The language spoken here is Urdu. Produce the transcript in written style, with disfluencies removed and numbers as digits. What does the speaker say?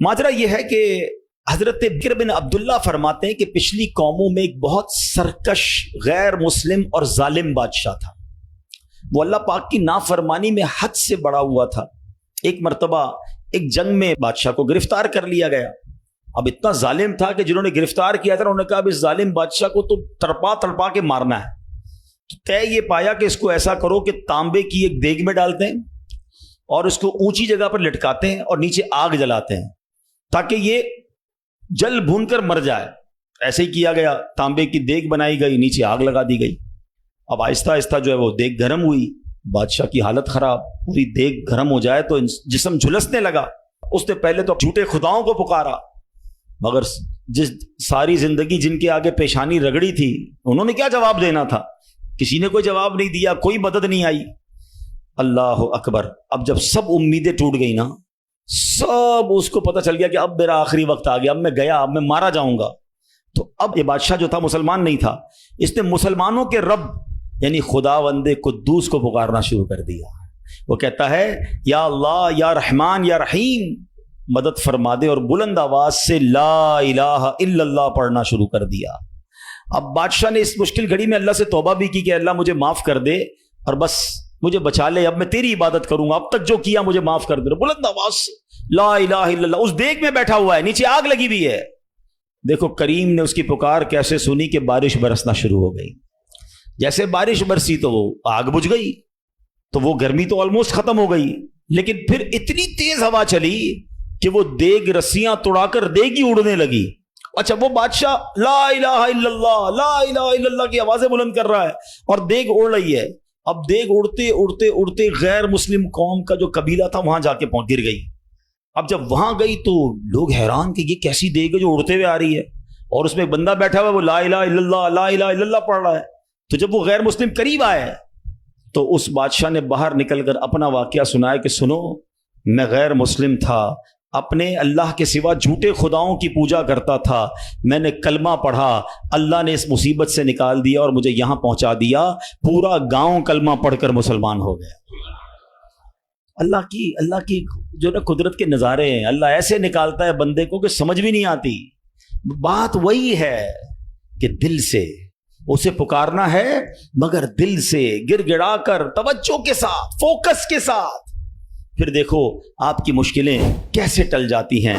ماجرا یہ ہے کہ حضرت بکر بن عبداللہ فرماتے ہیں کہ پچھلی قوموں میں ایک بہت سرکش غیر مسلم اور ظالم بادشاہ تھا. وہ اللہ پاک کی نافرمانی میں حد سے بڑا ہوا تھا. ایک مرتبہ ایک جنگ میں بادشاہ کو گرفتار کر لیا گیا. اب اتنا ظالم تھا کہ جنہوں نے گرفتار کیا تھا انہوں نے کہا اب اس ظالم بادشاہ کو تو تڑپا تڑپا کے مارنا ہے. طے یہ پایا کہ اس کو ایسا کرو کہ تانبے کی ایک دیگ میں ڈالتے ہیں اور اس کو اونچی جگہ پر لٹکاتے ہیں اور نیچے آگ جلاتے ہیں تاکہ یہ جل بھون کر مر جائے. ایسے ہی کیا گیا. تانبے کی دیگ بنائی گئی, نیچے آگ لگا دی گئی. اب آہستہ آہستہ جو ہے وہ دیگ گرم ہوئی. بادشاہ کی حالت خراب. پوری دیگ گرم ہو جائے تو جسم جھلسنے لگا. اس نے پہلے تو جھوٹے خداؤں کو پکارا, مگر جس ساری زندگی جن کے آگے پیشانی رگڑی تھی انہوں نے کیا جواب دینا تھا؟ کسی نے کوئی جواب نہیں دیا, کوئی مدد نہیں آئی. اللہ اکبر. اب جب سب امیدیں ٹوٹ گئی نا, سب اس کو پتہ چل گیا کہ اب میرا آخری وقت آ گیا, اب میں گیا, اب میں مارا جاؤں گا. تو اب یہ بادشاہ جو تھا مسلمان نہیں تھا. اس نے مسلمانوں کے رب یعنی خداوند قدوس کو پکارنا شروع کر دیا. وہ کہتا ہے یا اللہ, یا رحمان, یا رحیم, مدد فرما دے, اور بلند آواز سے لا الہ الا اللہ پڑھنا شروع کر دیا. اب بادشاہ نے اس مشکل گھڑی میں اللہ سے توبہ بھی کی کہ اللہ مجھے معاف کر دے اور بس مجھے بچا لے, اب میں تیری عبادت کروں گا, اب تک جو کیا مجھے معاف کر دے. بلند آواز سے لا الہ الا اللہ. اس دیگ میں بیٹھا ہوا ہے, نیچے آگ لگی ہوئی ہے. دیکھو کریم نے اس کی پکار کیسے سنی کہ بارش برسنا شروع ہو گئی. جیسے بارش برسی تو وہ آگ بجھ گئی, تو وہ گرمی تو آلموسٹ ختم ہو گئی. لیکن پھر اتنی تیز ہوا چلی کہ وہ دیگ رسیاں توڑا کر دیگ ہی اڑنے لگی. اچھا, وہ بادشاہ لا الہ الا اللہ, لا الہ الا اللہ کی آوازیں بلند کر رہا ہے اور دیگ اڑ رہی ہے. اب دیگ اڑتے اڑتے اڑتے غیر مسلم قوم کا جو قبیلہ تھا وہاں جا کے گر گئی. اب جب وہاں گئی تو لوگ حیران کہ یہ کیسی دیگ ہے جو اڑتے ہوئے آ رہی ہے, اور اس میں ایک بندہ بیٹھا ہوا ہے وہ لا الہ الا اللہ, لا الہ الا اللہ پڑھ رہا ہے. تو جب وہ غیر مسلم قریب آئے تو اس بادشاہ نے باہر نکل کر اپنا واقعہ سنایا کہ سنو, میں غیر مسلم تھا, اپنے اللہ کے سوا جھوٹے خداؤں کی پوجا کرتا تھا, میں نے کلمہ پڑھا, اللہ نے اس مصیبت سے نکال دیا اور مجھے یہاں پہنچا دیا. پورا گاؤں کلمہ پڑھ کر مسلمان ہو گیا. اللہ کی جو نا قدرت کے نظارے ہیں. اللہ ایسے نکالتا ہے بندے کو کہ سمجھ بھی نہیں آتی. بات وہی ہے کہ دل سے اسے پکارنا ہے, مگر دل سے گر گڑا کر توجہ کے ساتھ, فوکس کے ساتھ. پھر دیکھو آپ کی مشکلیں کیسے ٹل جاتی ہیں.